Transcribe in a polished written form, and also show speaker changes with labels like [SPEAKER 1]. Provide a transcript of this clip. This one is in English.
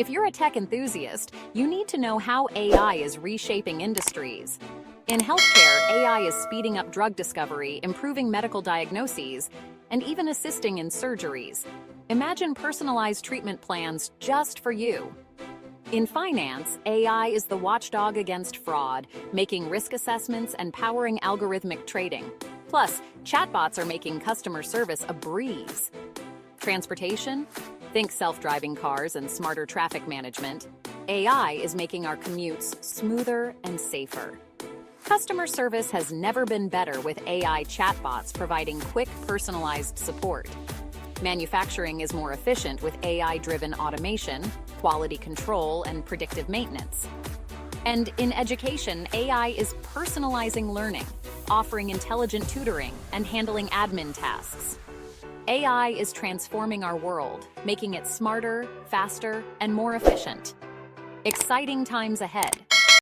[SPEAKER 1] If you're a tech enthusiast, you need to know how AI is reshaping industries. In healthcare, AI is speeding up drug discovery, improving medical diagnoses, and even assisting in surgeries. Imagine personalized treatment plans just for you. In finance, AI is the watchdog against fraud, making risk assessments and powering algorithmic trading. Plus, chatbots are making customer service a breeze. Transportation? Think self-driving cars and smarter traffic management. AI is making our commutes smoother and safer. Customer service has never been better with AI chatbots providing quick, personalized support. Manufacturing is more efficient with AI-driven automation, quality control, and predictive maintenance. And in education, AI is personalizing learning, offering intelligent tutoring, and handling admin tasks. AI is transforming our world, making it smarter, faster, and more efficient. Exciting times ahead.